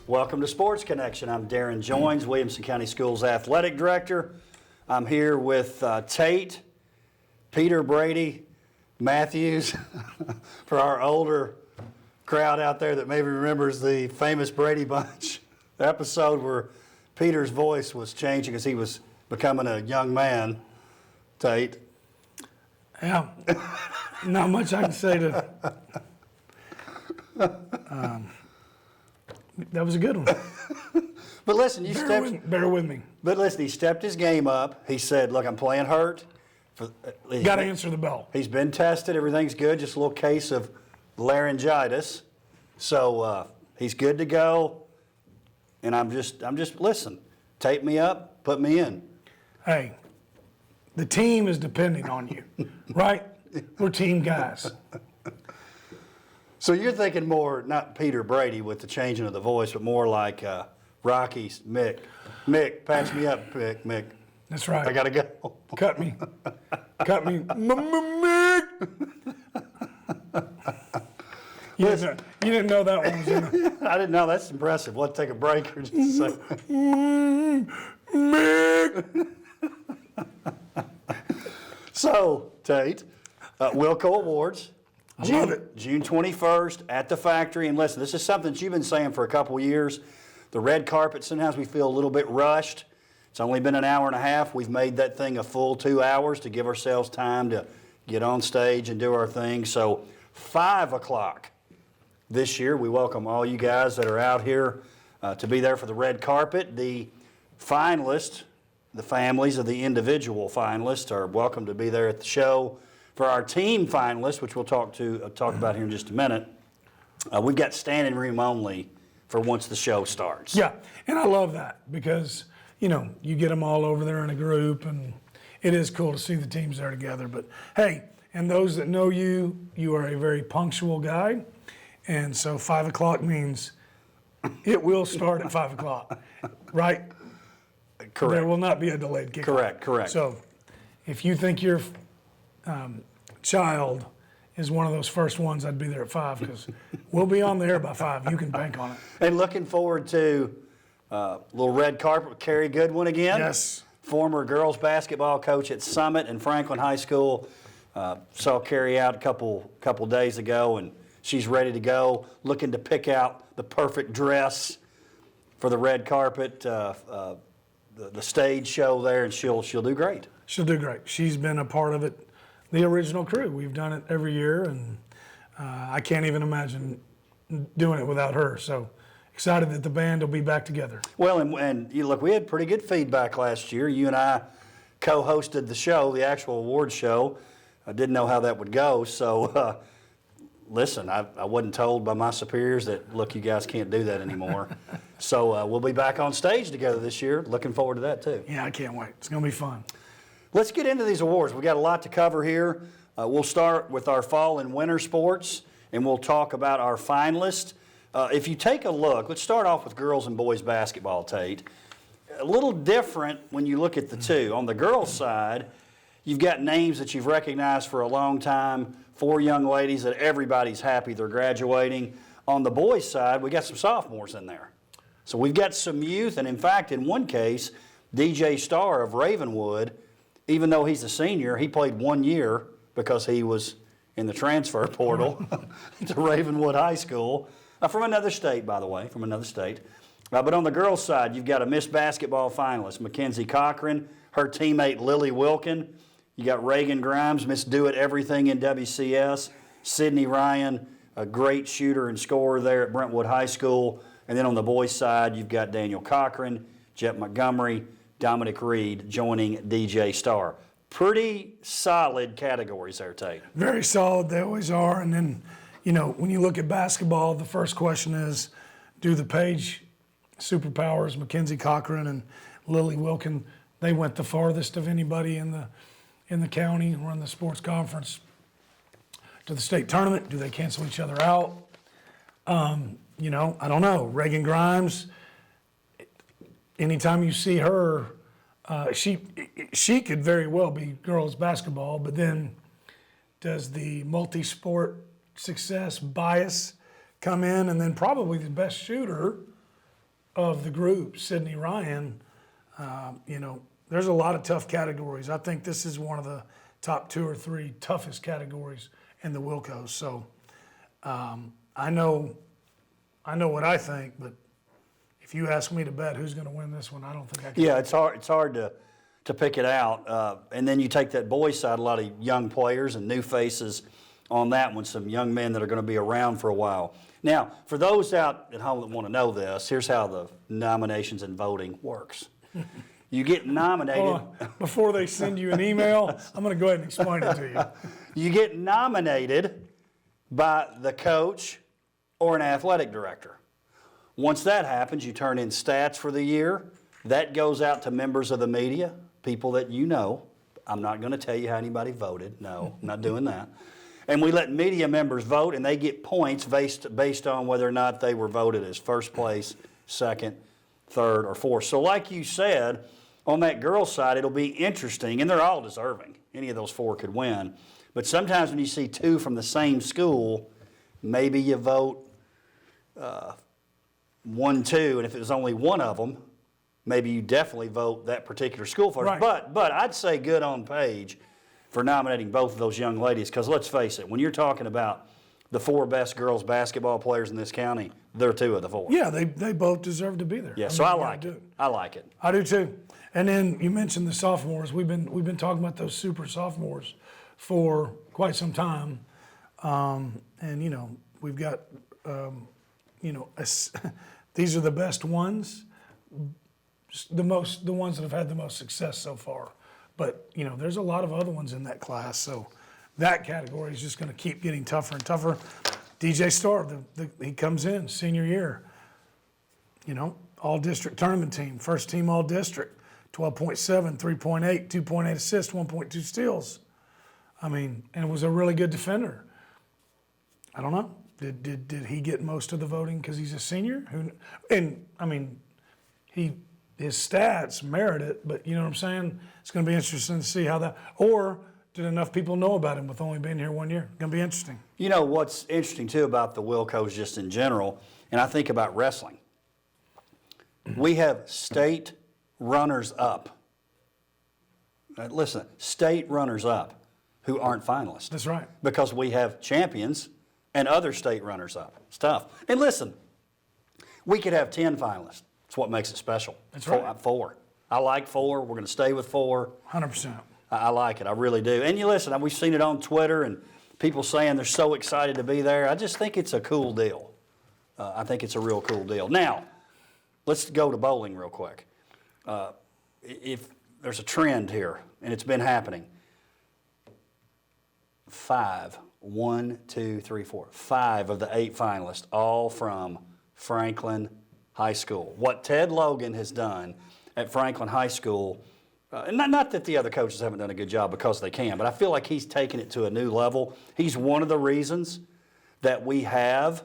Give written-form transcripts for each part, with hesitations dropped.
Welcome to Sports Connection. I'm Darrin Joins, Williamson County Schools Athletic Director. I'm here with Tate, Peter Brady, Mathews, for our older crowd out there that maybe remembers the famous Brady Bunch episode where Peter's voice was changing as he was becoming a young man. Tate. Yeah, not much I can say to. That was a good one. But listen, bear with me. But listen, he stepped his game up. He said, "Look, I'm playing hurt. Got to answer the bell." He's been tested. Everything's good. Just a little case of laryngitis. So he's good to go. And I'm just listen. Tape me up. Put me in. Hey, the team is depending on you, right? We're team guys. So you're thinking more, not Peter Brady with the changing of the voice, but more like Rocky's Mick. Mick, patch me up, Mick. That's right. I got to go. Cut me. Mick. You didn't know that one was in there. I didn't know. That's impressive. We'll take a break or just a second. Mick. So, Tate, Willco Awards. I love it. June 21st at the factory. And listen, this is something that you've been saying for a couple of years. The red carpet, sometimes we feel a little bit rushed. It's only been an hour and a half. We've made that thing a full 2 hours to give ourselves time to get on stage and do our thing. So 5 o'clock this year, we welcome all you guys that are out here to be there for the red carpet. The finalists, the families of the individual finalists are welcome to be there at the show. For our team finalists, which we'll talk about here in just a minute, we've got standing room only for once the show starts. Yeah, and I love that because, you get them all over there in a group, and it is cool to see the teams there together. But, hey, and those that know you, you are a very punctual guy, and so 5 o'clock means it will start at 5 o'clock, right? Correct. There will not be a delayed kickoff. Correct. So if you think your child is one of those first ones, I'd be there at 5 because we'll be on the air by 5. You can bank on it. And looking forward to a little red carpet with Carrie Goodwin again. Yes. Former girls basketball coach at Summit and Franklin High School. Saw Carrie out a couple days ago, and she's ready to go. Looking to pick out the perfect dress for the red carpet, the stage show there, and she'll do great. She'll do great. She's been a part of it. The original crew. We've done it every year, and I can't even imagine doing it without her. So excited that the band will be back together. Well, and you look, we had pretty good feedback last year. You and I co-hosted the show, the actual award show. I didn't know how that would go. So, listen, I wasn't told by my superiors that, look, you guys can't do that anymore. So we'll be back on stage together this year. Looking forward to that, too. Yeah, I can't wait. It's going to be fun. Let's get into these awards. We've got a lot to cover here. We'll start with our fall and winter sports, and we'll talk about our finalists. If you take a look, let's start off with girls and boys basketball, Tate. A little different when you look at the two. On the girls' side, you've got names that you've recognized for a long time, 4 young ladies that everybody's happy they're graduating. On the boys' side, we got some sophomores in there. So we've got some youth, and in fact, in one case, DJ Starr of Ravenwood, even though he's a senior, he played 1 year because he was in the transfer portal to Ravenwood High School. From another state, by the way, from another state. But on the girls' side, you've got a Miss Basketball finalist, Mackenzie Cochran, her teammate Lily Wilkin. You got Reagan Grimes, Miss Do It Everything in WCS. Sydney Ryan, a great shooter and scorer there at Brentwood High School. And then on the boys' side, you've got Daniel Cochran, Jet Montgomery, Dominic Reed joining DJ Starr. Pretty solid categories there, Tate. Very solid. They always are. And then, when you look at basketball, the first question is, do the Page superpowers, Mackenzie Cochran and Lily Wilkin, they went the farthest of anybody in the county or in the sports conference to the state tournament. Do they cancel each other out? I don't know. Reagan Grimes, anytime you see her, she could very well be girls basketball, but then does the multi-sport success bias come in? And then probably the best shooter of the group, Sydney Ryan, there's a lot of tough categories. I think this is one of the top 2 or 3 toughest categories in the Willcos. So I know what I think, but if you ask me to bet who's going to win this one, I don't think I can. Yeah, it's hard to pick it out. And then you take that boys side, a lot of young players and new faces on that one, some young men that are going to be around for a while. Now, for those out at home that want to know this, here's how the nominations and voting works. You get nominated. Hold on. Before they send you an email, I'm going to go ahead and explain it to you. You get nominated by the coach or an athletic director. Once that happens, you turn in stats for the year. That goes out to members of the media, people that you know. I'm not going to tell you how anybody voted. No, I'm not doing that. And we let media members vote, and they get points based on whether or not they were voted as first place, second, third, or fourth. So like you said, on that girls' side, it'll be interesting, and they're all deserving. Any of those 4 could win. But sometimes when you see 2 from the same school, maybe you vote 1, 2, and if it was only one of them, maybe you definitely vote that particular school first. Right. But I'd say good on Paige for nominating both of those young ladies, because let's face it, when you're talking about the 4 best girls basketball players in this county, they're 2 of the 4. Yeah, they both deserve to be there. Yeah, so I like it. I like it. I do too. And then you mentioned the sophomores. We've been talking about those super sophomores for quite some time, and we've got these are the best ones, the ones that have had the most success so far. But there's a lot of other ones in that class, so that category is just going to keep getting tougher and tougher. DJ Starr, he comes in senior year, all district tournament team, first team all district, 12.7, 3.8, 2.8 assists, 1.2 steals. And it was a really good defender. I don't know. Did he get most of the voting because he's a senior? His stats merit it, but you know what I'm saying? It's going to be interesting to see how that, or did enough people know about him with only being here 1 year? Going to be interesting. You know what's interesting too about the Willcos just in general, and I think about wrestling. We have state runners up. Listen, state runners up who aren't finalists. That's right. Because we have champions and other state runners up. It's tough. And listen, we could have 10 finalists. That's what makes it special. That's right. 4. I like 4. We're going to stay with 4. 100%. I like it. I really do. And you listen, we've seen it on Twitter and people saying they're so excited to be there. I just think it's a cool deal. I think it's a real cool deal. Now, let's go to bowling real quick. If there's a trend here, and it's been happening, 5 of the 8 finalists, all from Franklin High School. What Ted Logan has done at Franklin High School, and not that the other coaches haven't done a good job because they can, but I feel like he's taken it to a new level. He's one of the reasons that we have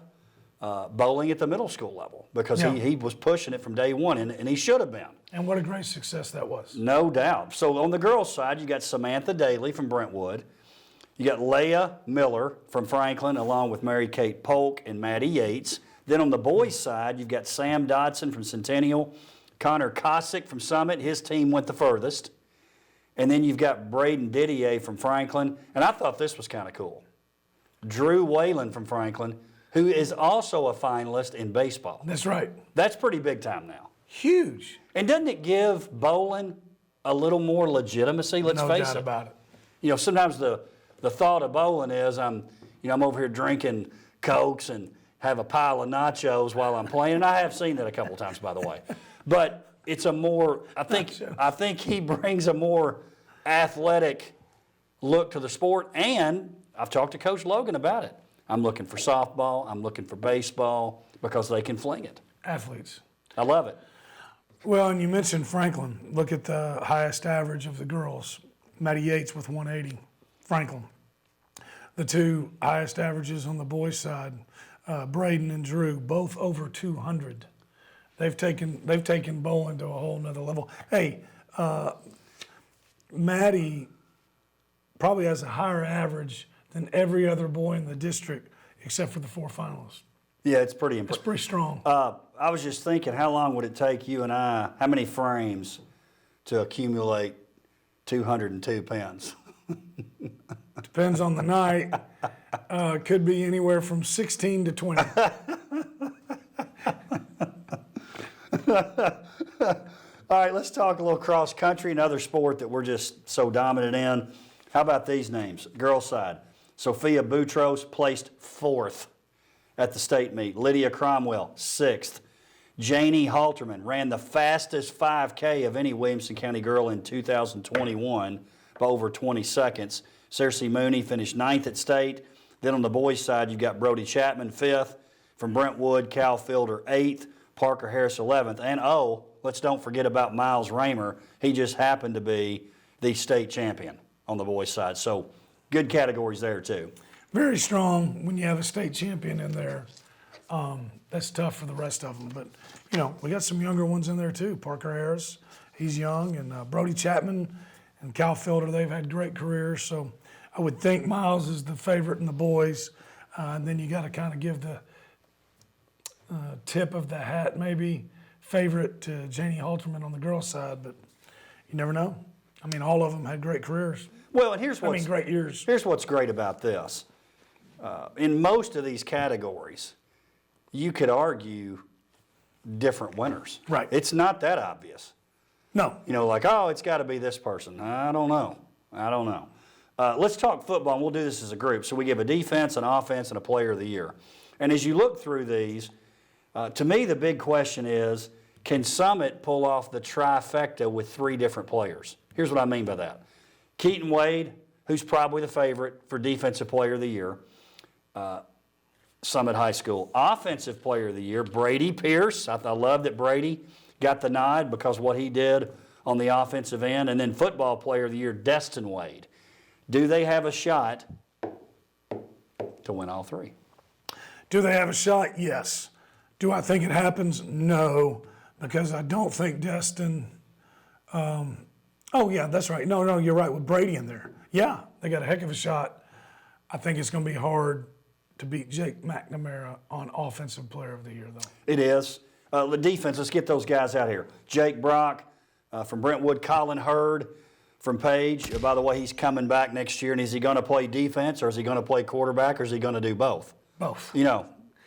bowling at the middle school level, because he was pushing it from day one, and he should have been. And what a great success that was. No doubt. So on the girls' side, you got Samantha Daly from Brentwood. You got Leah Miller from Franklin, along with Mary Kate Polk and Maddie Yates. Then on the boys' side, you've got Sam Dodson from Centennial, Connor Cosick from Summit. His team went the furthest. And then you've got Braden Didier from Franklin. And I thought this was kind of cool. Drew Whalen from Franklin, who is also a finalist in baseball. That's right. That's pretty big time now. Huge. And doesn't it give bowling a little more legitimacy? Let's face it. No doubt about it. Sometimes the thought of bowling is I'm over here drinking Cokes and have a pile of nachos while I'm playing. And I have seen that a couple times, by the way. But it's a more, I think he brings a more athletic look to the sport. And I've talked to Coach Logan about it. I'm looking for softball. I'm looking for baseball because they can fling it. Athletes. I love it. Well, and you mentioned Franklin. Look at the highest average of the girls. Maddie Yates with 180. Franklin. The 2 highest averages on the boys' side, Braden and Drew, both over 200. They've taken bowling to a whole nother level. Hey, Maddie probably has a higher average than every other boy in the district except for the 4 finalists. Yeah, it's pretty It's impressive. pretty strong. I was just thinking, how long would it take you and I, how many frames to accumulate 202 pens? Depends on the night. Could be anywhere from 16 to 20. All right, let's talk a little cross country, another sport that we're just so dominant in. How about these names? Girls side. Sophia Boutros placed 4th at the state meet. Lydia Cromwell, 6th. Janie Halterman ran the fastest 5K of any Williamson County girl in 2021 by over 20 seconds. Cersei Mooney finished 9th at state. Then on the boys' side, you've got Brody Chapman, 5th. From Brentwood, Cal Fielder, 8th. Parker Harris, 11th. And let's don't forget about Miles Raymer. He just happened to be the state champion on the boys' side. So good categories there, too. Very strong when you have a state champion in there. That's tough for the rest of them. But, we got some younger ones in there, too. Parker Harris, he's young. And Brody Chapman and Cal Fielder, they've had great careers. So I would think Miles is the favorite in the boys. And then you got to kind of give the tip of the hat, maybe, favorite to Janie Halterman on the girls' side. But you never know. I mean, all of them had great careers. Well, and here's what's great years. Here's what's great about this. In most of these categories, you could argue different winners. Right. It's not that obvious. No. It's got to be this person. I don't know. Let's talk football, and we'll do this as a group. So we give a defense, an offense, and a player of the year. And as you look through these, to me, the big question is, can Summit pull off the trifecta with 3 different players? Here's what I mean by that. Keaton Wade, who's probably the favorite for Defensive Player of the Year, Summit High School. Offensive Player of the Year, Brady Pierce. I love that Brady got the nod because of what he did on the offensive end. And then Football Player of the Year, Destin Wade. Do they have a shot to win all 3? Do they have a shot? Yes. Do I think it happens? No, because I don't think Destin. Oh, yeah, that's right. No, you're right with Brady in there. Yeah, they got a heck of a shot. I think it's going to be hard to beat Jake McNamara on Offensive Player of the Year, though. It is. The defense, let's get those guys out here. Jake Brock from Brentwood, Colin Hurd from Page. By the way, he's coming back next year, and is he going to play defense, or is he going to play quarterback, or is he going to do both? Both.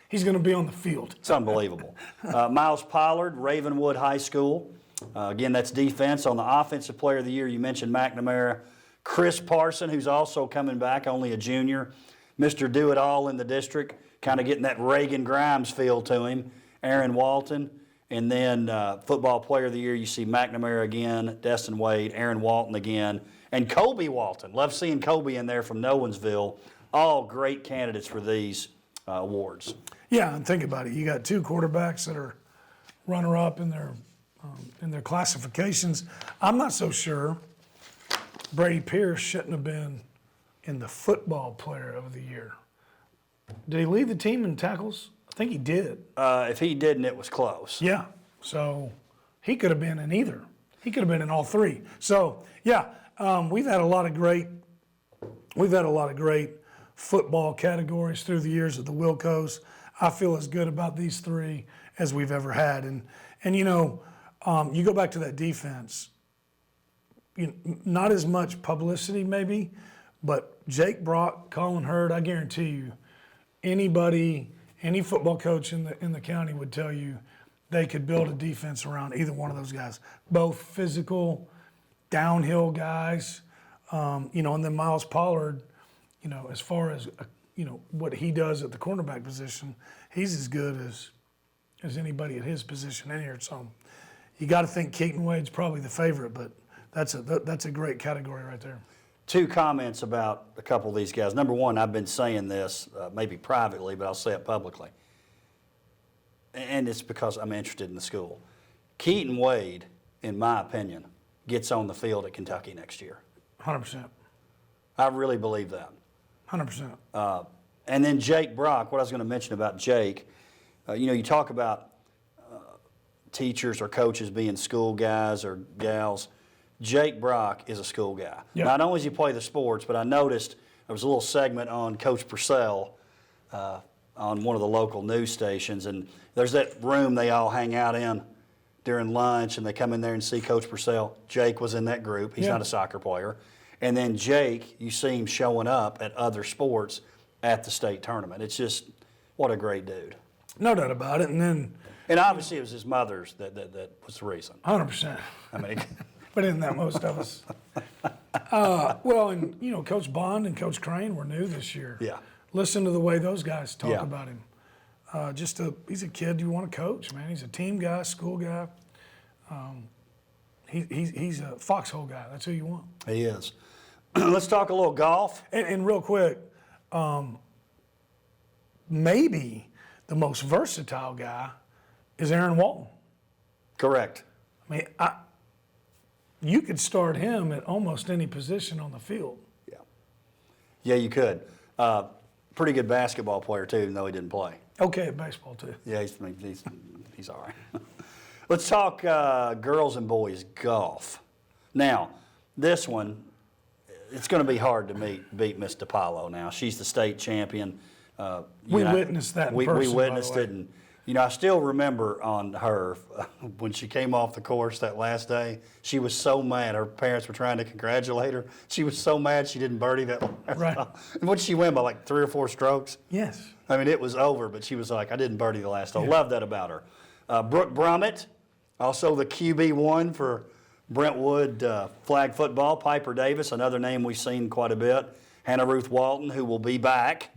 He's going to be on the field. It's unbelievable. Miles Pollard, Ravenwood High School. Again, that's defense. On the Offensive Player of the Year, you mentioned McNamara. Chris Parson, who's also coming back, only a junior. Mr. Do-It-All in the district, kind of getting that Reagan Grimes feel to him. Aaron Walton. And then Football Player of the Year, you see McNamara again, Destin Wade, Aaron Walton again, and Colby Walton. Love seeing Colby in there from Nolensville. All great candidates for these awards. Yeah, and think about it. You got 2 quarterbacks that are runner-up in their classifications. I'm not so sure Brady Pierce shouldn't have been in the Football Player of the Year. Did he lead the team in tackles? I think he did. If he didn't, it was close. Yeah, so he could have been in either. He could have been in all 3. So yeah, we've had a lot of great football categories through the years at the Willcos. I feel as good about these 3 as we've ever had. And you go back to that defense. Not as much publicity maybe, but Jake Brock, Colin Hurd, I guarantee you, any football coach in the county would tell you they could build a defense around either one of those guys. Both physical, downhill guys, and then Miles Pollard, as far as what he does at the cornerback position, he's as good as anybody at his position in here. So you got to think Keaton Wade's probably the favorite, but that's a great category right there. 2 comments about a couple of these guys. Number one, I've been saying this maybe privately, but I'll say it publicly. And it's because I'm interested in the school. Keaton Wade, in my opinion, gets on the field at Kentucky next year. 100%. I really believe that. 100%. And then Jake Brock, what I was going to mention about Jake, you talk about teachers or coaches being school guys or gals. Jake Brock is a school guy. Yep. Not only does he play the sports, but I noticed there was a little segment on Coach Purcell on one of the local news stations, and there's that room they all hang out in during lunch, and they come in there and see Coach Purcell. Jake was in that group. He's not a soccer player. And then Jake, you see him showing up at other sports at the state tournament. It's just, what a great dude. No doubt about it. And obviously it was his mother's that was the reason. 100%. I mean, but isn't that most of us? Well, and, Coach Bond and Coach Crane were new this year. Yeah. Listen to the way those guys talk about him. He's a kid you want to coach, man. He's a team guy, school guy. He's a foxhole guy. That's who you want. He is. Let's talk a little golf. And real quick, maybe the most versatile guy is Aaron Walton. Correct. I mean, you could start him at almost any position on the field. Yeah. Yeah, you could. Pretty good basketball player, too, even though he didn't play. Okay at baseball, too. Yeah, he's all right. Let's talk girls and boys golf. Now, this one, it's going to be hard to beat Miss DePaulo now. She's the state champion. We witnessed that in person, We witnessed by the it. way. And, I still remember on her, when she came off the course that last day, she was so mad. Her parents were trying to congratulate her. She was so mad she didn't birdie that last Right. hole. And what did she win, by like 3 or 4 strokes? Yes. I mean, it was over, but she was like, I didn't birdie the last hole. Love that about her. Brooke Brummett, also the QB1 for Brentwood flag football. Piper Davis, another name we've seen quite a bit. Hannah Ruth Walton, who will be back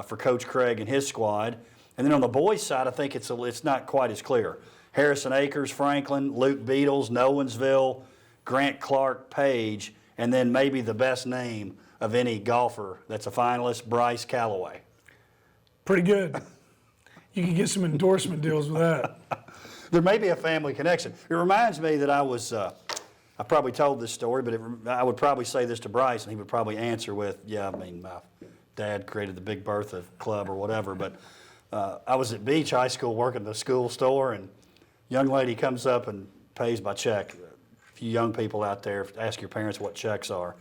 for Coach Craig and his squad. And then on the boys' side, I think it's not quite as clear. Harrison Acres, Franklin, Luke Beatles, Nolensville, Grant Clark, Page, and then maybe the best name of any golfer that's a finalist, Bryce Calloway. Pretty good. You can get some endorsement deals with that. There may be a family connection. It reminds me that I probably told this story, but I would probably say this to Bryce, and he would probably answer with, my dad created the Big Bertha Club or whatever, but I was at Beach High School working the school store, and a young lady comes up and pays by check. A few young people out there, ask your parents what checks are.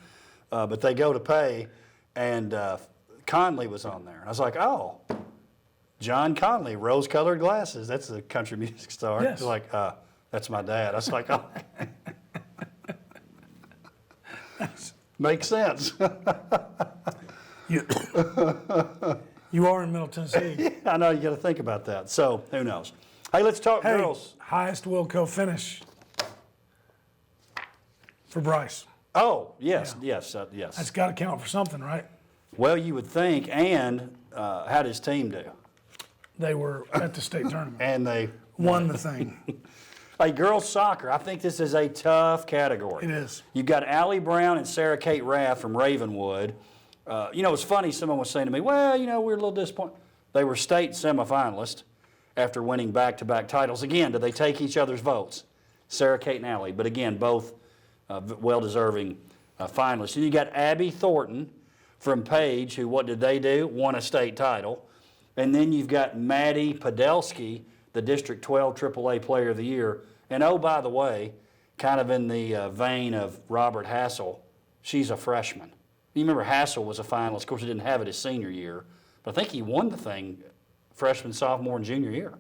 But they go to pay, and Conley was on there. I was like, oh, John Conley, rose-colored glasses. That's the country music star. Yes. He's like, that's my dad. I was like, oh. Makes sense. You are in Middle Tennessee. I know, you got to think about that. So, who knows? Hey, let's talk girls. Highest Willco finish for Bryce. Oh, yes, yes. That's got to count for something, right? Well, you would think. And how did his team do? They were at the state tournament. And they Won the thing. Hey, girls soccer, I think this is a tough category. It is. You've got Allie Brown and Sarah Kate Rath from Ravenwood. It's funny, someone was saying to me, well, we're a little disappointed. They were state semifinalists after winning back-to-back titles. Again, did they take each other's votes? Sarah Kate and Allie, but again, both well-deserving finalists. And you got Abby Thornton from Page, who, what did they do? Won a state title. And then you've got Maddie Podolsky, the District 12 AAA Player of the Year. And oh, by the way, kind of in the vein of Robert Hassel, she's a freshman. You remember Hassel was a finalist. Of course, he didn't have it his senior year. But I think he won the thing freshman, sophomore, and junior year.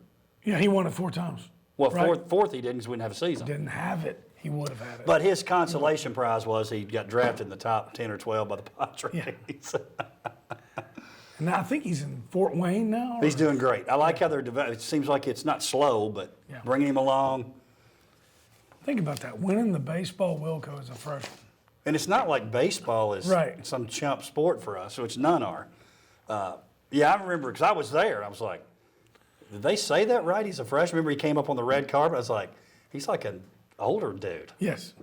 Yeah, he won it 4 times. Well, right? fourth he didn't because we didn't have a season. Didn't have it. He would have had it. But his consolation prize was he got drafted in the top 10 or 12 by the Padres. Yeah. And now I think he's in Fort Wayne now. He's doing great. I like how they're developing. It seems like it's not slow, but bringing him along. Think about that. Winning the baseball Willco as a freshman. And it's not like baseball is Right. some chump sport for us, which none are. I remember because I was there. I was like, did they say that right? He's a freshman. Remember he came up on the red carpet? I was like, he's like an older dude. Yes.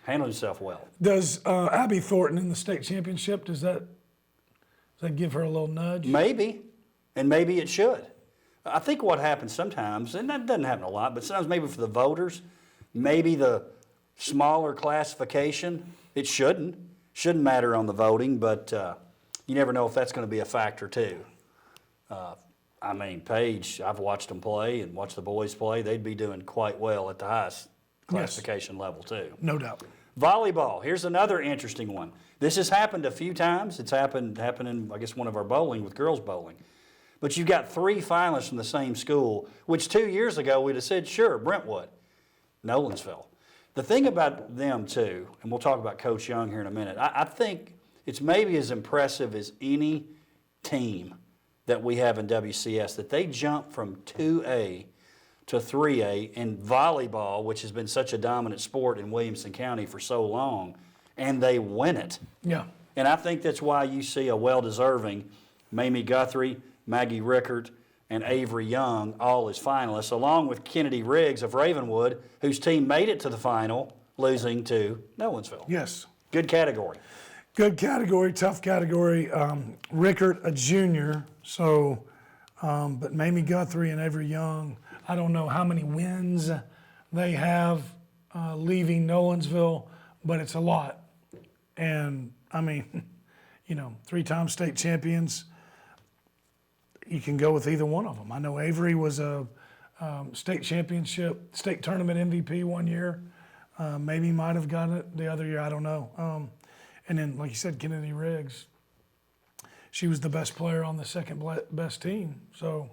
Handled himself well. Does Abby Thornton in the state championship, does that give her a little nudge? Maybe, and maybe it should. I think what happens sometimes, and that doesn't happen a lot, but sometimes maybe for the voters, maybe the smaller classification, it shouldn't matter on the voting, but you never know if that's going to be a factor too. Paige, I've watched them play and watched the boys play. They'd be doing quite well at the highest classification level too. No doubt. Volleyball, here's another interesting one. This has happened a few times. It's happened in, I guess, one of our bowling with girls bowling. But you've got 3 finalists from the same school, which 2 years ago we'd have said, sure, Brentwood, Nolensville. The thing about them, too, and we'll talk about Coach Young here in a minute, I think it's maybe as impressive as any team that we have in WCS, that they jump from 2A to 3A in volleyball, which has been such a dominant sport in Williamson County for so long, and they win it. Yeah. And I think that's why you see a well-deserving Mamie Guthrie, Maggie Rickert, and Avery Young all as finalists, along with Kennedy Riggs of Ravenwood, whose team made it to the final, losing to Nolensville. Yes. Good category. Good category, tough category. Rickert, a junior, so, but Mamie Guthrie and Avery Young, I don't know how many wins they have leaving Nolensville, but it's a lot. And, I mean, 3-time state champions, you can go with either one of them. I know Avery was a state tournament MVP one year. Maybe might have gotten it the other year, I don't know. And then, like you said, Kennedy Riggs, she was the best player on the second best team. So,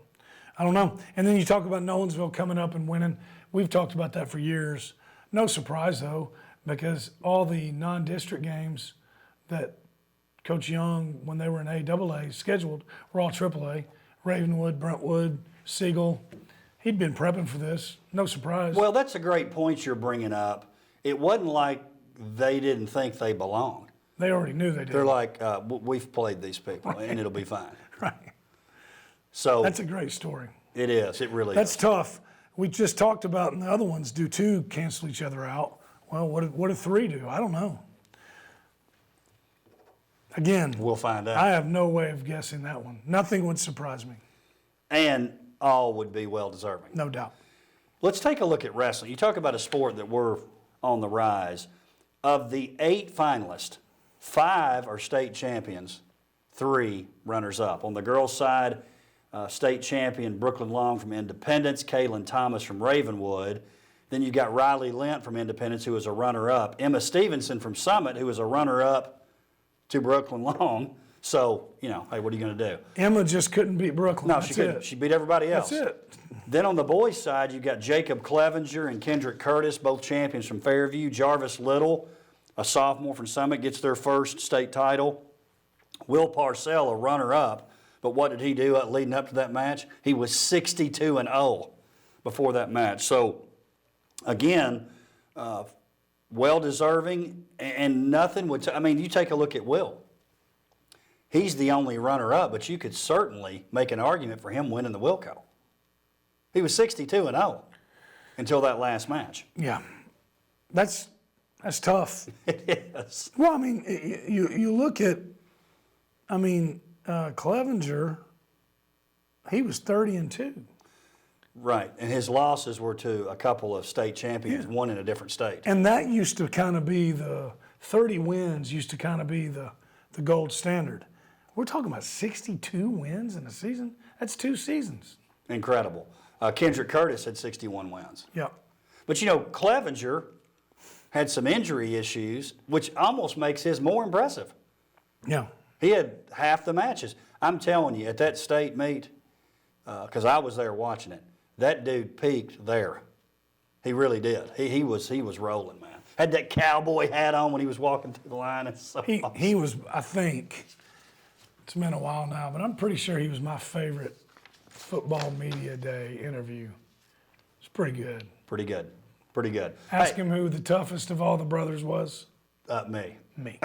I don't know. And then you talk about Nolensville coming up and winning. We've talked about that for years. No surprise, though, because all the non-district games that Coach Young, when they were in AAA, scheduled, were all AAA. Ravenwood, Brentwood, Siegel. He'd been prepping for this. No surprise. Well, that's a great point you're bringing up. It wasn't like they didn't think they belonged. They already knew they did. They're like, we've played these people, and it'll be fine. Right. So that's a great story. It is. It really That's is. tough. We just talked about, and the other ones do too, cancel each other out. Well, what do 3 do? I don't know. Again, We'll find out. I have no way of guessing that one. Nothing would surprise me. And all would be well-deserving. No doubt. Let's take a look at wrestling. You talk about a sport that we're on the rise. Of the 8 finalists, 5 are state champions, 3 runners-up. On the girls' side, state champion Brooklyn Long from Independence, Kaylin Thomas from Ravenwood. Then you've got Riley Lent from Independence, who was a runner-up. Emma Stevenson from Summit, who was a runner-up to Brooklyn Long. So, hey, what are you going to do? Emma just couldn't beat Brooklyn. No, That's she couldn't. it. She beat everybody else. That's it. Then on the boys' side, you've got Jacob Clevenger and Kendrick Curtis, both champions from Fairview. Jarvis Little, a sophomore from Summit, gets their first state title. Will Parcell, a runner-up. But what did he do leading up to that match? He was 62-0 before that match. So, again, well-deserving, and nothing would you take a look at Will. He's the only runner-up, but you could certainly make an argument for him winning the Willco. He was 62-0 until that last match. Yeah. That's tough. It is. Well, you look at, Clevenger, he was 30-2. Right, and his losses were to a couple of state champions, one in a different state. And that used to kind of be 30 wins used to kind of be the gold standard. We're talking about 62 wins in a season? That's 2 seasons. Incredible. Kendrick Curtis had 61 wins. Yeah. But Clevenger had some injury issues, which almost makes his more impressive. Yeah. He had half the matches. I'm telling you, at that state meet, because I was there watching it, that dude peaked there. He really did. He was rolling, man. Had that cowboy hat on when he was walking through the line. It's so awesome. He was, I think, it's been a while now, but I'm pretty sure he was my favorite football media day interview. It's pretty good. Pretty good. Pretty good. Ask him who the toughest of all the brothers was. Me. Me.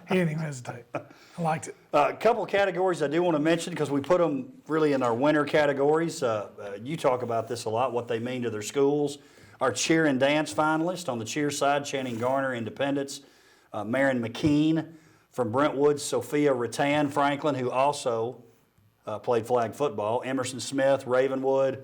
He didn't even hesitate. I liked it. A couple of categories I do want to mention because we put them really in our winter categories. You talk about this a lot, what they mean to their schools. Our cheer and dance finalist on the cheer side, Channing Garner, Independence. Marin McKean from Brentwood, Sophia Rattan Franklin, who also played flag football. Emerson Smith, Ravenwood.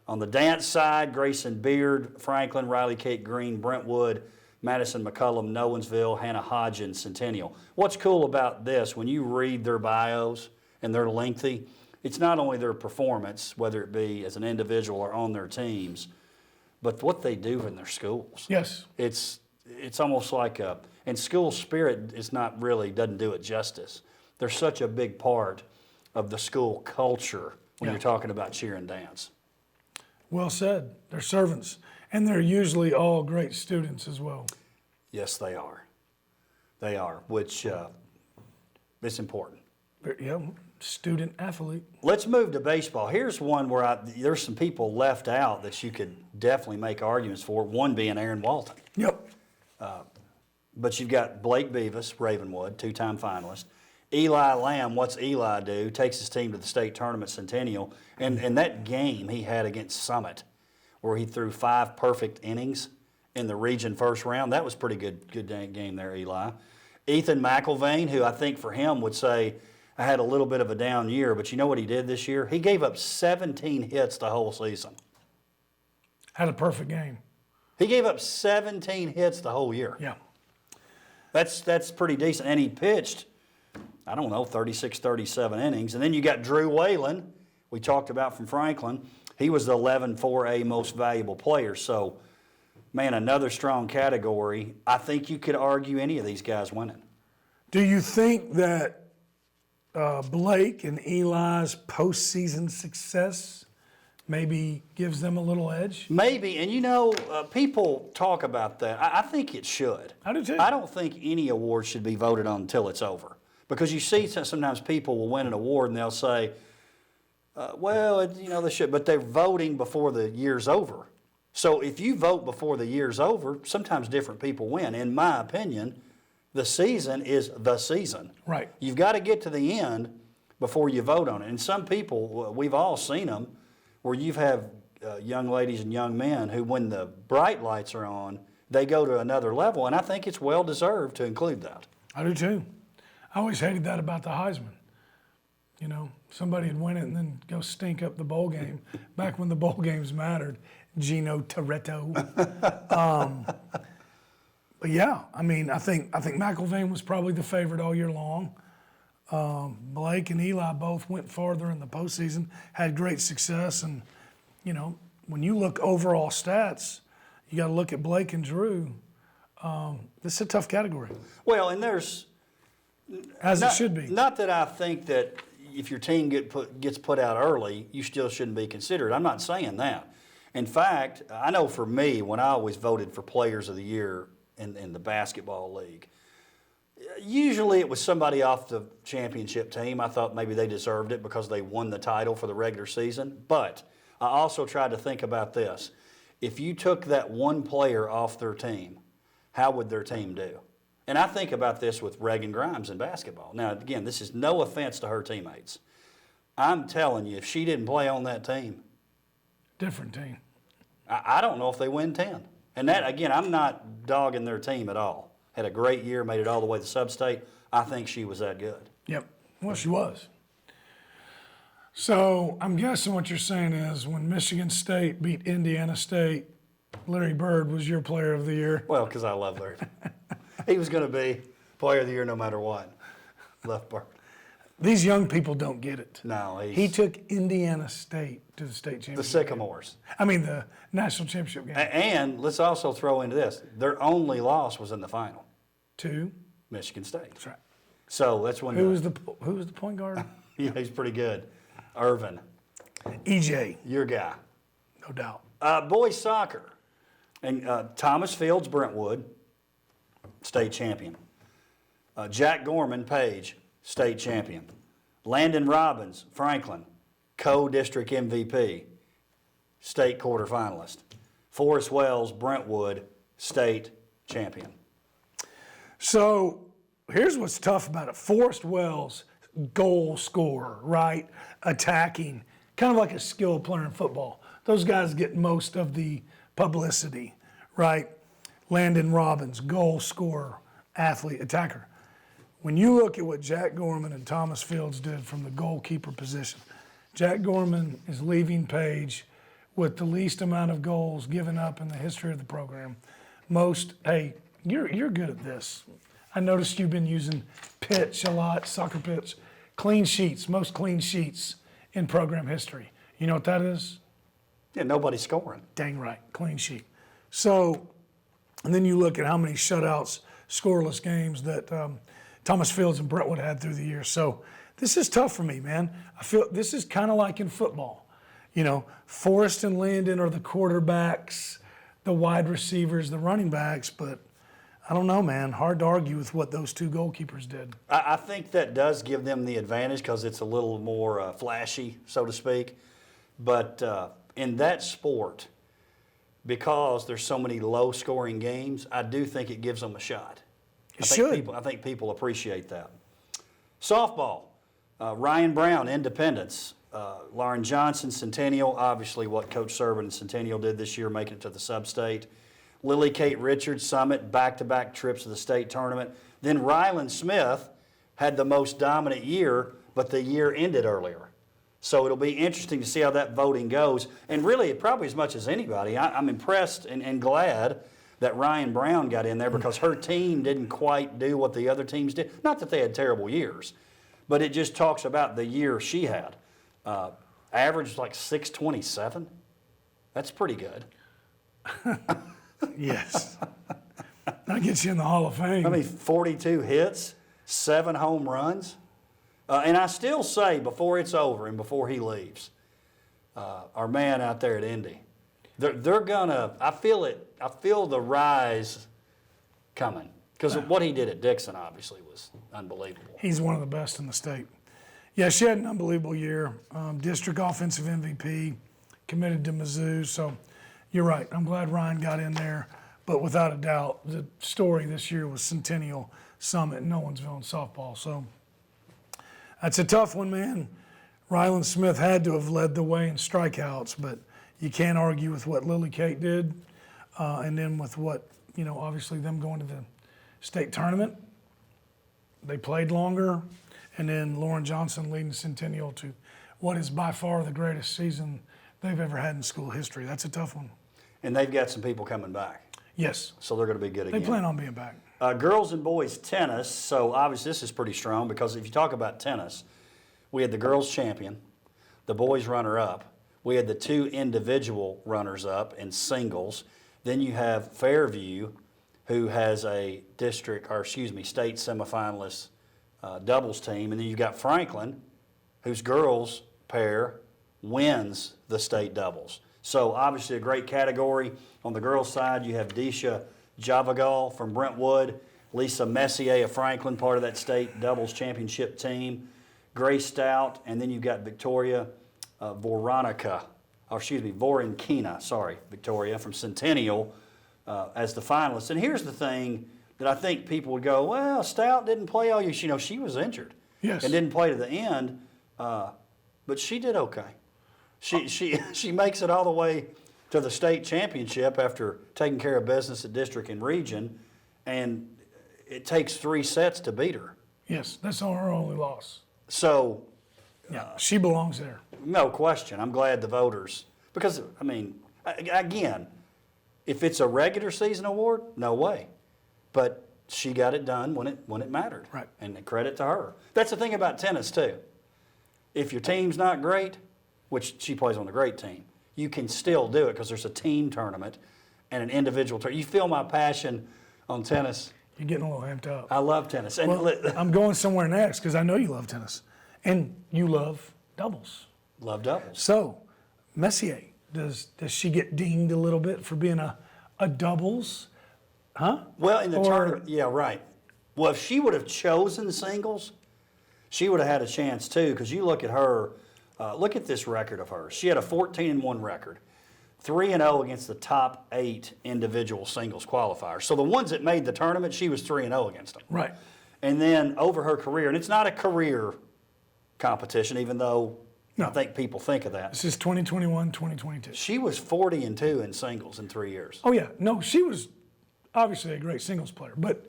On the dance side, Grayson Beard, Franklin, Riley Kate Green, Brentwood, Madison McCullum, Nolensville, Hannah Hodgins, Centennial. What's cool about this, when you read their bios, and they're lengthy, it's not only their performance, whether it be as an individual or on their teams, but what they do in their schools. Yes. It's almost like and school spirit is not really, doesn't do it justice. They're such a big part of the school culture when you're talking about cheer and dance. Well said. They're servants. And they're usually all great students as well. Yes, they are. They are, which is important. Yeah, student athlete. Let's move to baseball. Here's one where there's some people left out that you could definitely make arguments for, one being Aaron Walton. Yep. But you've got Blake Beavis, Ravenwood, two-time finalist. Eli Lamb, what's Eli do? Takes his team to the state tournament centennial. And that game he had against Summit, where he threw 5 perfect innings in the region first round, that was pretty good game there, Eli. Ethan McIlvain, who I think for him would say, I had a little bit of a down year, but you know what he did this year? He gave up 17 hits the whole season. Had a perfect game. He gave up 17 hits the whole year. Yeah. That's pretty decent. And he pitched, 36, 37 innings. And then you got Drew Whalen, we talked about from Franklin. He was the 11-4A most valuable player. So, man, another strong category. I think you could argue any of these guys winning. Do you think that Blake and Eli's postseason success maybe gives them a little edge? Maybe, and people talk about that. I think it should. I do too. I don't think any award should be voted on until it's over. Because you see sometimes people will win an award and they'll say, they should, but they're voting before the year's over. So if you vote before the year's over, sometimes different people win. In my opinion, the season is the season. Right. You've got to get to the end before you vote on it. And some people, we've all seen them, where you have young ladies and young men who, when the bright lights are on, they go to another level. And I think it's well deserved to include that. I do too. I always hated that about the Heisman. Somebody would win it and then go stink up the bowl game. Back when the bowl games mattered, Gino Toretto. But yeah, I think McIlvain was probably the favorite all year long. Blake and Eli both went farther in the postseason, had great success, and when you look overall stats, you got to look at Blake and Drew. This is a tough category. Well, and there's it should be. Not that I think that if your team gets put out early, you still shouldn't be considered. I'm not saying that. In fact, I know for me, when I always voted for Players of the Year in the basketball league, usually it was somebody off the championship team. I thought maybe they deserved it because they won the title for the regular season. But I also tried to think about this. If you took that one player off their team, how would their team do? And I think about this with Reagan Grimes in basketball. Now, again, this is no offense to her teammates. I'm telling you, if she didn't play on that team, different team. I don't know if they win 10. And that, again, I'm not dogging their team at all. Had a great year, made it all the way to sub-state. I think she was that good. Yep. Well, she was. So I'm guessing what you're saying is when Michigan State beat Indiana State, Larry Bird was your player of the year. Well, because I love Larry. He was going to be player of the year no matter what. Left Bird. These young people don't get it. No, he took Indiana State to the state championship. The Sycamores. The national championship game. And let's also throw into this. Their only loss was in the final. To? Michigan State. That's right. So that's when. Who was the point guard? Yeah, he's pretty good. Irvin. EJ. Your guy. No doubt. Boys soccer. And Thomas Fields Brentwood, state champion. Jack Gorman Page, state champion. Landon Robbins Franklin, co-district MVP, state quarterfinalist. Forrest Wells Brentwood, state champion. So here's what's tough about it. Forrest Wells, goal scorer, right? Attacking, kind of like a skilled player in football. Those guys get most of the publicity, right? Landon Robbins, goal scorer, athlete, attacker. When you look at what Jack Gorman and Thomas Fields did from the goalkeeper position, Jack Gorman is leaving Page with the least amount of goals given up in the history of the program. You're good at this. I noticed you've been using pitch a lot, soccer pitch. Clean sheets, most clean sheets in program history. You know what that is? Yeah, nobody's scoring. Dang right, clean sheet. So, and then you look at how many shutouts, scoreless games that Thomas Fields and Brentwood had through the year. So this is tough for me, man. I feel this is kind of like in football. You know, Forrest and Landon are the quarterbacks, the wide receivers, the running backs, but I don't know, man. Hard to argue with what those two goalkeepers did. I think that does give them the advantage because it's a little more flashy, so to speak. But in that sport, because there's so many low-scoring games, I do think it gives them a shot. It should. I think people appreciate that. Softball, Ryan Brown, Independence. Lauren Johnson, Centennial, obviously what Coach Serban and Centennial did this year, making it to the sub-state. Lily Kate Richards, Summit, back-to-back trips to the state tournament. Then Ryland Smith had the most dominant year, but the year ended earlier. So it'll be interesting to see how that voting goes. And really, probably as much as anybody, I'm impressed and glad that Ryan Brown got in there because her team didn't quite do what the other teams did. Not that they had terrible years, but it just talks about the year she had. Average like 627. That's pretty good. Yes. That gets you in the Hall of Fame. I mean, 42 hits, 7 home runs. And I still say, before it's over and before he leaves, our man out there at Indy, they're gonna. I feel the rise coming because what he did at Dixon obviously was unbelievable. He's one of the best in the state. Yeah, she had an unbelievable year. District offensive MVP, committed to Mizzou. So you're right. I'm glad Ryan got in there. But without a doubt, the story this year was Centennial, Summit, and Nolensville in softball. So that's a tough one, man. Ryland Smith had to have led the way in strikeouts, but you can't argue with what Lily Kate did. And then with what, obviously them going to the state tournament. They played longer. And then Lauren Johnson leading Centennial to what is by far the greatest season they've ever had in school history. That's a tough one. And they've got some people coming back. Yes. So they're going to be good again. They plan on being back. Girls and boys tennis. So obviously this is pretty strong because if you talk about tennis, we had the girls champion, the boys runner-up. We had the 2 individual runners-up in singles. Then you have Fairview, who has a state semifinalist doubles team. And then you've got Franklin, whose girls pair wins the state doubles. So obviously a great category. On the girls' side, you have Disha Javagal from Brentwood, Lisa Messier of Franklin, part of that state doubles championship team, Grace Stout, and then you've got Victoria Vorinkina, Victoria from Centennial as the finalist. And here's the thing that I think people would go, well, Stout didn't play all year. She was injured. Yes. And didn't play to the end, but she did okay. She makes it all the way to the state championship after taking care of business at district and region, and it takes 3 sets to beat her. Yes, that's her only loss. So, Yeah, she belongs there. no question. I'm glad the voters, because again, if it's a regular season award, no way. But she got it done when it mattered. Right. And credit to her. That's the thing about tennis too. If your team's not great, which she plays on a great team, you can still do it because there's a team tournament and an individual tournament. You feel my passion on tennis. You're getting a little amped up. I love tennis. And Well, I'm going somewhere next because I know you love tennis. And you love doubles. love doubles. So, Messier, does she get dinged a little bit for being a doubles? Huh? Well, in the Or- tournament, yeah, right. Well, if she would have chosen singles, she would have had a chance too. Because you look at her, look at this record of hers. She had a 14-1 record, 3-0 against the top 8 individual singles qualifiers. So the ones that made the tournament, she was 3-0 against them. Right. And then over her career, and it's not a career competition, even though I think people think of that. This is 2021, 2022. She was 40-2 in singles in 3 years. Oh, yeah. No, she was obviously a great singles player, but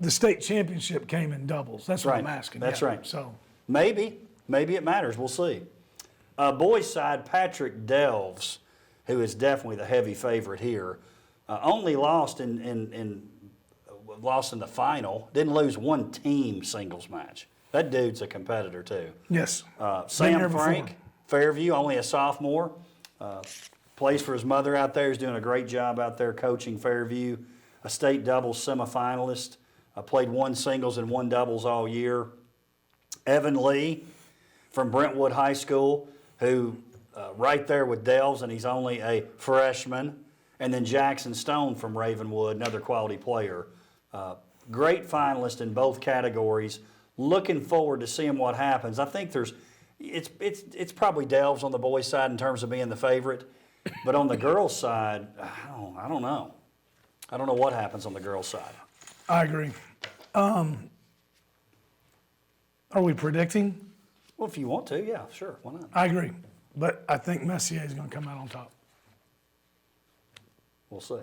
the state championship came in doubles. That's what I'm asking. That's Yeah. right. So, Maybe it matters. We'll see. Boys side, Patrick Delves, who is definitely the heavy favorite here, only lost in the final. Didn't lose one team singles match. That dude's a competitor too. yes. Sam there before. Frank, Fairview, only a sophomore. plays for his mother out there. He's doing a great job out there coaching Fairview. A state doubles semifinalist. Played one singles and one doubles all year. Evan Lee from Brentwood High School, who right there with Delves, and he's only a freshman. And then Jackson Stone from Ravenwood, another quality player. Great finalist in both categories. Looking forward to seeing what happens. I think it's probably Delves on the boys' side in terms of being the favorite, but on the girls' side, I don't know. I don't know what happens on the girls' side. I agree. Are we predicting? Well, if you want to, yeah, sure, why not? I agree, but I think Messier is going to come out on top. We'll see.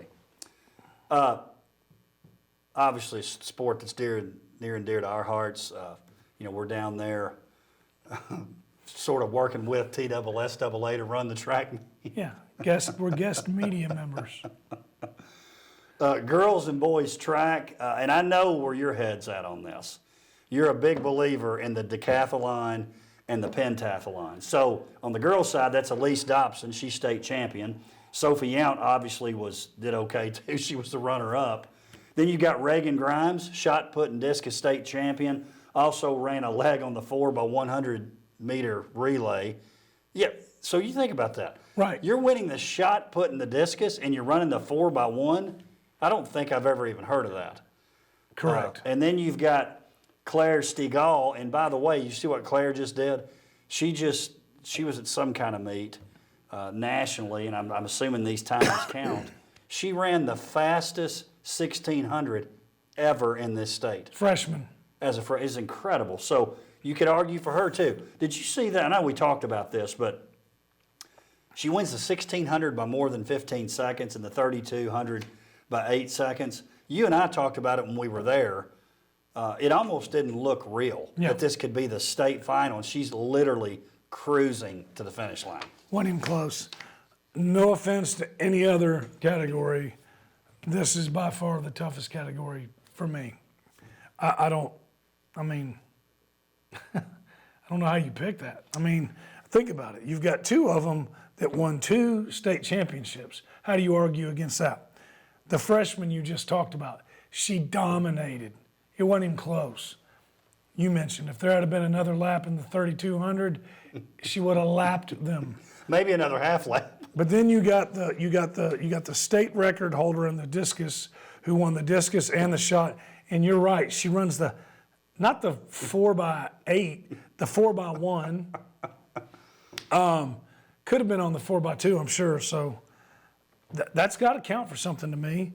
Obviously, it's a sport that's near and dear to our hearts. We're down there sort of working with TSSAA to run the track. Yeah, we're guest media members. Girls and boys track, and I know where your head's at on this. You're a big believer in the decathlon and the pentathlon. So on the girls' side, that's Elise Dobson. She's state champion. Sophie Yount obviously did okay too. She was the runner-up. Then you got Reagan Grimes, shot put and discus state champion. Also ran a leg on the 4x100 meter relay. Yeah, so you think about that. Right. You're winning the shot put and the discus, and you're running the 4x1. I don't think I've ever even heard of that. Correct. And then you've got Claire Stegall, and by the way, you see what Claire just did? She was at some kind of meet nationally, and I'm assuming these times count. She ran the fastest 1600 ever in this state. Freshman. Is incredible. So you could argue for her too. Did you see that? I know we talked about this, but she wins the 1600 by more than 15 seconds and the 3200 by 8 seconds. You and I talked about it when we were there. It almost didn't look real that this could be the state final, and she's literally cruising to the finish line. Wasn't even close. No offense to any other category, this is by far the toughest category for me. I don't know how you pick that. I mean, think about it. You've got two of them that won 2 state championships. How do you argue against that? The freshman you just talked about, she dominated. It wasn't even close. You mentioned if there had been another lap in the 3200, she would have lapped them. Maybe another half lap. But then you got the state record holder in the discus who won the discus and the shot. And you're right, she runs not the 4x8, the 4x1. Could have been on the 4x2, I'm sure. So that's got to count for something to me.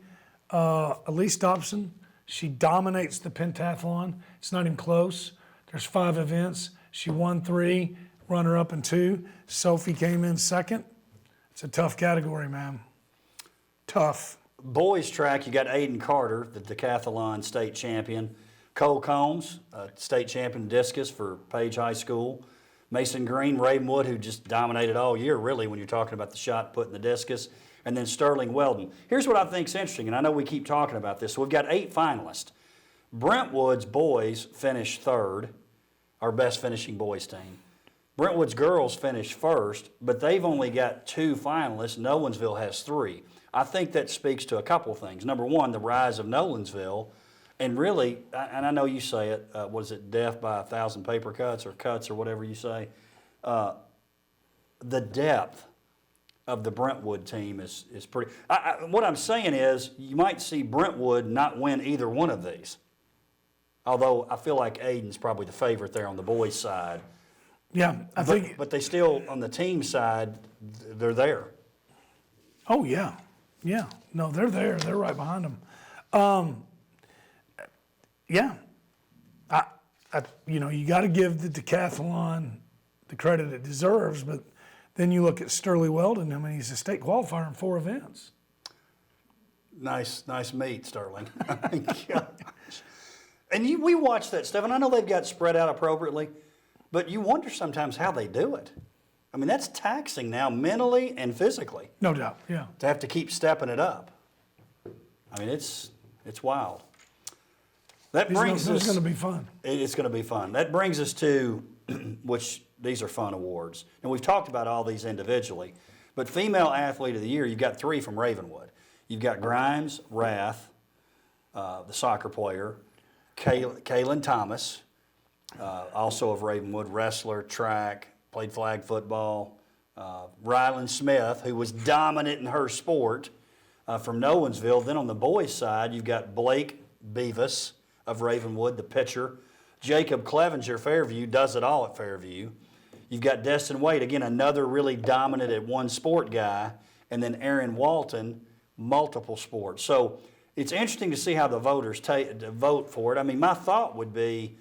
Elise Dobson, she dominates the pentathlon. It's not even close. There's 5 events. She won 3, runner-up in 2. Sophie came in second. It's a tough category, man. Tough. Boys track, you got Aiden Carter, the decathlon state champion. Cole Combs, state champion discus for Page High School. Mason Green, Ravenwood, who just dominated all year, really, when you're talking about the shot put in the discus. And then Sterling Weldon. Here's what I think's interesting, and I know we keep talking about this. So we've got 8 finalists. Brentwood's boys finished 3rd, our best finishing boys team. Brentwood's girls finished 1st, but they've only got 2 finalists. Nolensville has 3. I think that speaks to a couple of things. Number one, the rise of Nolensville, and really, and I know you say it, was it death by 1,000 paper cuts or whatever you say? The depth of the Brentwood team is pretty. What I'm saying is, you might see Brentwood not win either one of these. Although I feel like Aiden's probably the favorite there on the boys' side. Yeah, I think. But they still, on the team side, they're there. Oh, yeah. Yeah. No, they're there. They're right behind them. Yeah. You got to give the decathlon the credit it deserves, but then you look at Sterling Weldon. I mean, he's a state qualifier in 4 events. Nice meet, Sterling. Gosh. And we watch that stuff, and I know they've got spread out appropriately, but you wonder sometimes how they do it. I mean, that's taxing now mentally and physically. No doubt, yeah. To have to keep stepping it up. I mean, it's wild. That brings us. It's going to be fun. It's going to be fun. That brings us to, which these are fun awards. And we've talked about all these individually, But female athlete of the year, you've got 3 from Ravenwood. You've got Grimes, Rath, the soccer player, Kaylin Thomas, also of Ravenwood, wrestler, track, played flag football. Rylan Smith, who was dominant in her sport from Nowensville. Then on the boys' side, you've got Blake Beavis of Ravenwood, the pitcher. Jacob Clevenger, Fairview, does it all at Fairview. You've got Destin Wade, again, another really dominant at one sport guy. And then Aaron Walton, multiple sports. So it's interesting to see how the voters vote for it. I mean, my thought would be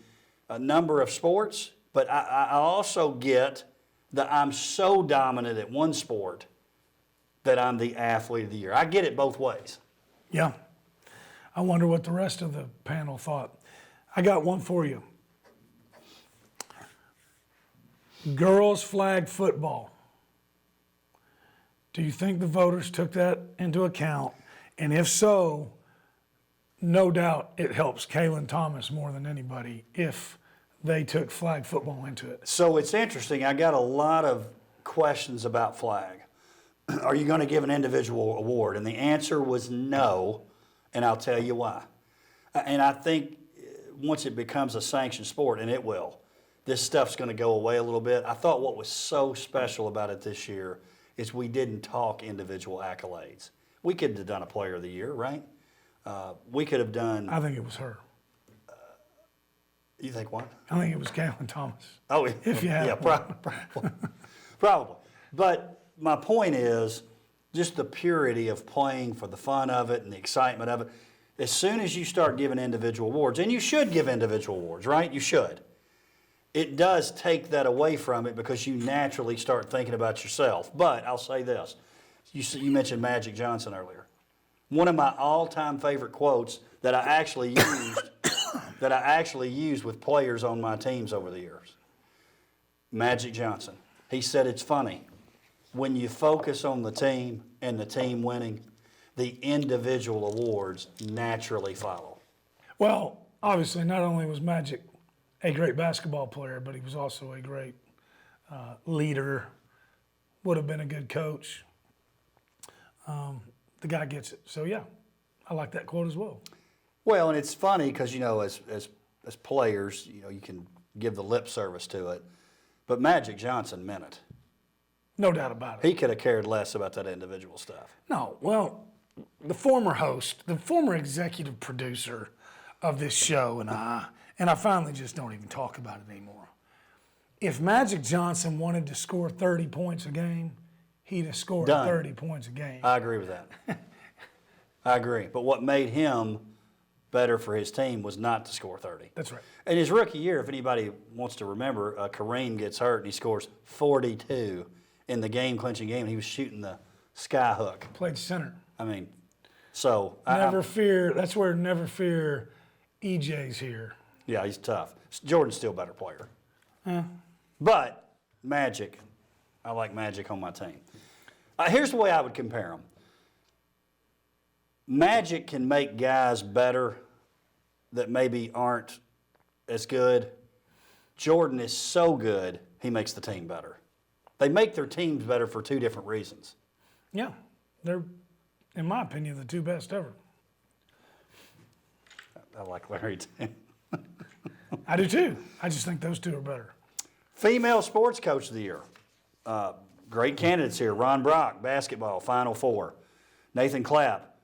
a number of sports, but I also get that I'm so dominant at one sport that I'm the athlete of the year. I get it both ways. Yeah. I wonder what the rest of the panel thought. I got one for you. Girls flag football. Do you think the voters took that into account? And if so, no doubt it helps Kaylin Thomas more than anybody if they took flag football into it. So it's interesting. I got a lot of questions about flag. Are you going to give an individual award? And the answer was no, and I'll tell you why. And I think once it becomes a sanctioned sport, and it will, this stuff's going to go away a little bit. I thought what was so special about it this year is we didn't talk individual accolades. We could have done a player of the year, right? We could have done... I think it was her. You think what? I think it was Kaylin Thomas. Oh, if you had yeah, probably. But my point is just the purity of playing for the fun of it and the excitement of it. As soon as you start giving individual awards, and you should give individual awards, right? You should. It does take that away from it because you naturally start thinking about yourself. But I'll say this. You mentioned Magic Johnson earlier. One of my all-time favorite quotes that I actually used with players on my teams over the years. Magic Johnson. He said, it's funny. When you focus on the team and the team winning, the individual awards naturally follow. Well, obviously, not only was Magic a great basketball player, but he was also a great leader, would have been a good coach. The guy gets it. So, yeah, I like that quote as well. Well, and it's funny because, you know, as players, you know, you can give the lip service to it. But Magic Johnson meant it. No doubt about it. He could have cared less about that individual stuff. No, well, the former host, the former executive producer of this show and I finally just don't even talk about it anymore. If Magic Johnson wanted to score 30 points a game, he'd have scored 30 points a game. I agree with that. I agree. But what made him better for his team was not to score 30. That's right. In his rookie year, if anybody wants to remember, Kareem gets hurt and he scores 42 in the game-clinching game, and he was shooting the sky hook. Played center. I mean, so... Never fear. That's where never fear EJ's here. Yeah, he's tough. Jordan's still a better player. But Magic, I like Magic on my team. Here's the way I would compare them. Magic can make guys better that maybe aren't as good. Jordan is so good, he makes the team better. They make their teams better for 2 different reasons. Yeah, they're, in my opinion, the 2 best ever. I like Larry too. I do too. I just think those 2 are better. Female Sports Coach of the Year. Great candidates here. Ron Brock, basketball, Final Four. Nathan Clapp,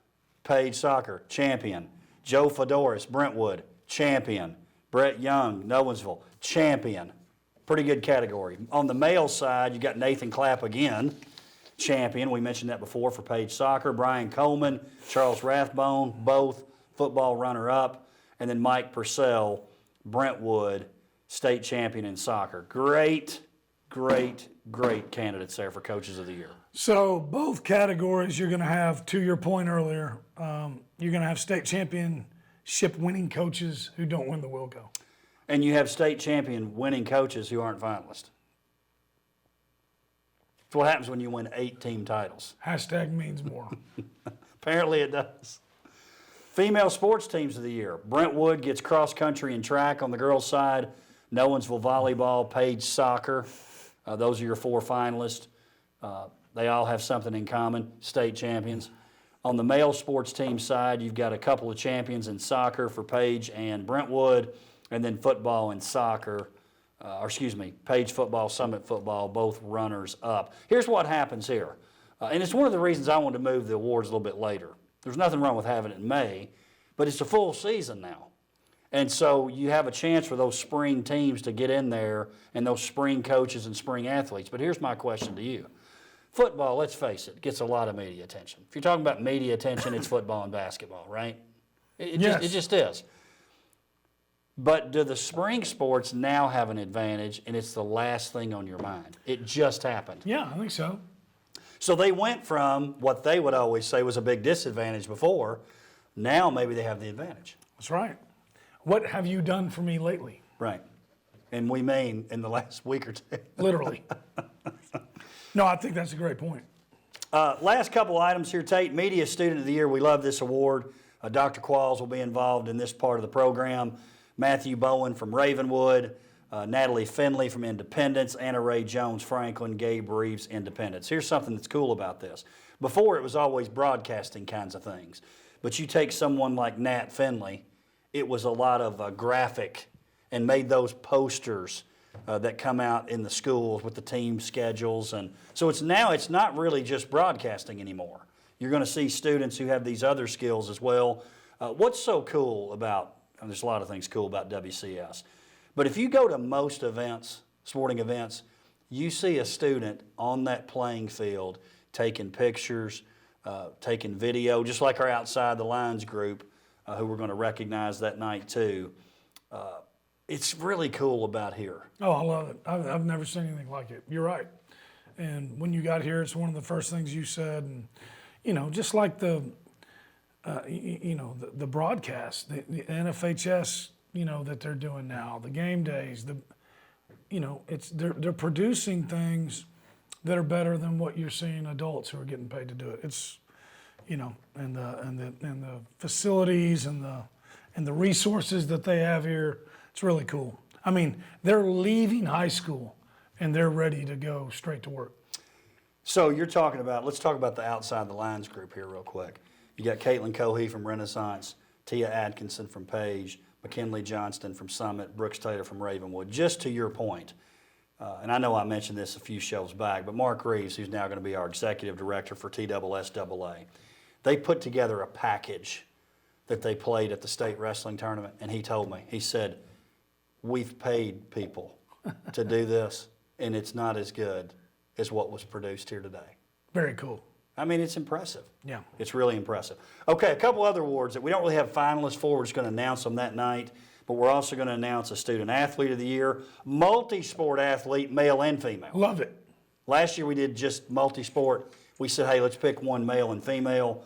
Page Soccer, champion. Joe Fedoris, Brentwood, champion. Brett Young, Nowensville, champion. Pretty good category. On the male side, you got Nathan Clapp again, champion. We mentioned that before for Page Soccer. Brian Coleman, Charles Rathbone, both football runner-up. And then Mike Purcell, Brentwood, state champion in soccer. Great candidates there for Coaches of the Year. So both categories you're going to have, to your point earlier, you're going to have state championship winning coaches who don't win the Willco. And you have state champion winning coaches who aren't finalists. That's what happens when you win 8 team titles. Hashtag means more. Apparently it does. Female sports teams of the year. Brentwood gets cross country and track on the girls' side. Nowensville volleyball, Page soccer. Those are your 4 finalists. They all have something in common, state champions. On the male sports team side, you've got a couple of champions in soccer for Page and Brentwood, and then football and soccer, Page football, Summit football, both runners up. Here's what happens here, and it's one of the reasons I wanted to move the awards a little bit later. There's nothing wrong with having it in May, but it's a full season now. And so you have a chance for those spring teams to get in there and those spring coaches and spring athletes. But here's my question to you. Football, let's face it, gets a lot of media attention. If you're talking about media attention, it's football and basketball, right? It just is. But do the spring sports now have an advantage, and it's the last thing on your mind? It just happened. Yeah, I think so. So they went from what they would always say was a big disadvantage before, now maybe they have the advantage. That's right. What have you done for me lately? Right. And we mean in the last week or two. Literally. No, I think that's a great point. Last couple items here, Tate. Media Student of the Year. We love this award. Dr. Qualls will be involved in this part of the program. Matthew Bowen from Ravenwood, Natalie Finley from Independence, Anna Ray Jones Franklin, Gabe Reeves Independence. Here's something that's cool about this. Before it was always broadcasting kinds of things. But you take someone like Nat Finley, it was a lot of graphic and made those posters that come out in the schools with the team schedules. And so it's not really just broadcasting anymore. You're going to see students who have these other skills as well. What's so cool about, and there's a lot of things cool about WCS, but if you go to most events, sporting events, you see a student on that playing field taking pictures, taking video, just like our Outside the Lines group, who we're going to recognize that night too. It's really cool about here. Oh, I love it. I've never seen anything like it. You're right. And when you got here, it's one of the first things you said. And, just like the broadcast, the NFHS, that they're doing now, the game days, they're producing things that are better than what you're seeing adults who are getting paid to do it. It's, and the facilities and the resources that they have here. It's really cool. I mean, they're leaving high school and they're ready to go straight to work. So you're talking about, let's talk about the Outside the Lines group here real quick. You got Caitlin Cohey from Renaissance, Tia Atkinson from Page, McKinley Johnston from Summit, Brooks Taylor from Ravenwood. Just to your point, and I know I mentioned this a few shows back, but Mark Reeves, who's now going to be our executive director for TSSAA, they put together a package that they played at the state wrestling tournament, and he told me, he said, we've paid people to do this, and it's not as good as what was produced here today. Very cool. I mean, it's impressive. Yeah. It's really impressive. Okay, a couple other awards that we don't really have finalists for. We're just going to announce them that night, but we're also going to announce a Student Athlete of the Year, multi-sport athlete, male and female. Love it. Last year we did just multi-sport. We said, hey, let's pick one male and female.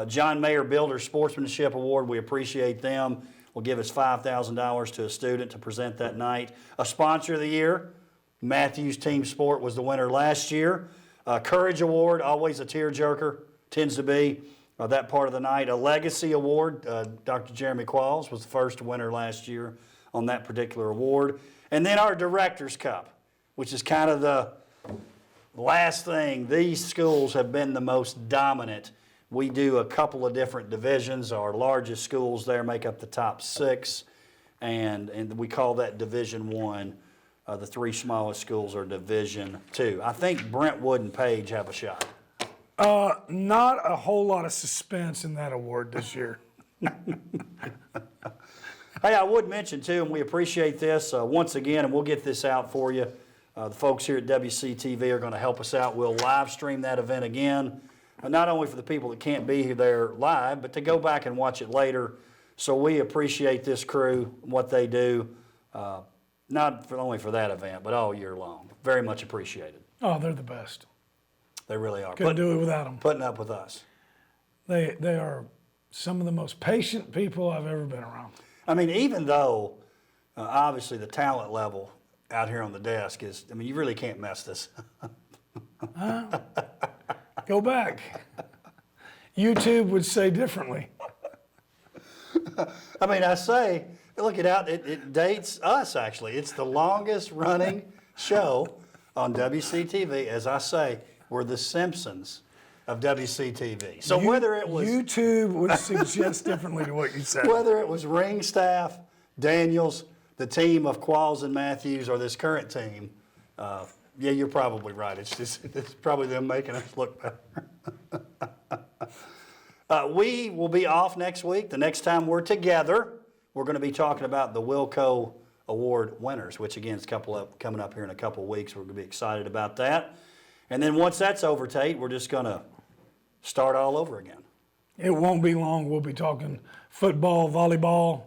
John Mayer Builder Sportsmanship Award, we appreciate them. Will give us $5,000 to a student to present that night. A Sponsor of the Year, Mathews Team Sport was the winner last year. Courage Award, always a tearjerker, tends to be that part of the night. A Legacy Award, Dr. Jeremy Qualls was the first winner last year on that particular award. And then our Director's Cup, which is kind of the last thing. These schools have been the most dominant. We do a couple of different divisions. Our largest schools there make up the top 6, and we call that Division 1. The 3 smallest schools are Division 2. I think Brentwood and Page have a shot. Not a whole lot of suspense in that award this year. Hey, I would mention too, and we appreciate this once again, and we'll get this out for you. The folks here at WCTV are going to help us out. We'll live stream that event again. Not only for the people that can't be there live, but to go back and watch it later. So we appreciate this crew, what they do, not only for that event, but all year long. Very much appreciated. Oh, they're the best. They really are. Couldn't do it without them. Putting up with us. They are some of the most patient people I've ever been around. I mean, even though obviously the talent level out here on the desk is, I mean, you really can't mess this. Go back. YouTube would say differently. I mean, I say, look it out, it dates us actually. It's the longest running show on WCTV. As I say, were the Simpsons of WCTV. So whether it was YouTube would suggest differently to what you said. whether it was ring staff, Daniels, the team of Qualls and Mathews, or this current team, yeah, you're probably right. It's probably them making us look better. We will be off next week. The next time we're together, we're going to be talking about the Willco Award winners, which again is coming up here in a couple of weeks. We're going to be excited about that. And then once that's over, Tate, we're just going to start all over again. It won't be long. We'll be talking football, volleyball,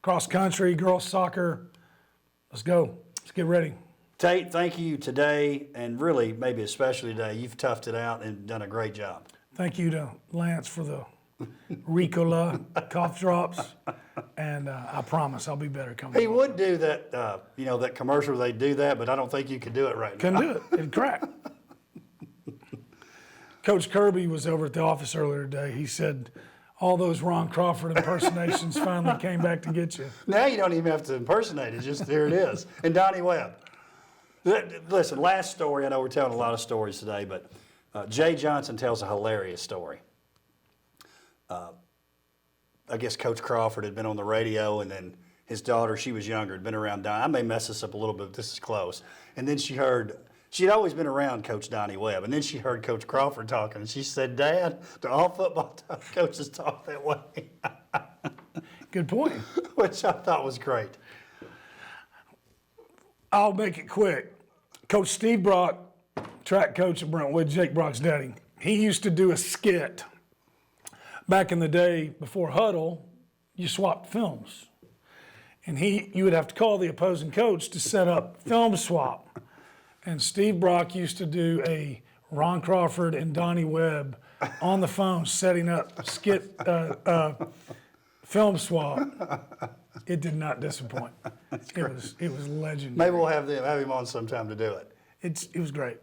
cross country, girls soccer. Let's go. Let's get ready. Tate, thank you today, and really maybe especially today. You've toughed it out and done a great job. Thank you to Lance for the Ricola cough drops, and I promise I'll be better coming. He would do that, that commercial where they do that, but I don't think you could do it right now. Couldn't do it. It'd crack. Coach Kirby was over at the office earlier today. He said all those Ron Crawford impersonations finally came back to get you. Now you don't even have to impersonate it. Just there it is. And Donnie Webb. Listen, last story. I know we're telling a lot of stories today, but Jay Johnson tells a hilarious story. I guess Coach Crawford had been on the radio, and then his daughter, she was younger, had been around Donnie. I may mess this up a little bit, but this is close. And then she'd always been around Coach Donnie Webb, and then she heard Coach Crawford talking, and she said, "Dad, do all football coaches talk that way?" Good point. Which I thought was great. I'll make it quick. Coach Steve Brock, track coach at Brentwood, Jake Brock's daddy, he used to do a skit. Back in the day, before huddle, you swapped films. And you would have to call the opposing coach to set up film swap. And Steve Brock used to do a Ron Crawford and Donnie Webb on the phone setting up skit film swap. It did not disappoint. It was legendary. Maybe we'll have him on sometime to do it. It was great.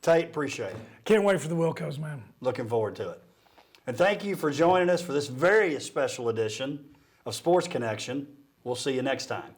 Tate, appreciate it. Can't wait for the Willcos, man. Looking forward to it. And thank you for joining us for this very special edition of Sports Connection. We'll see you next time.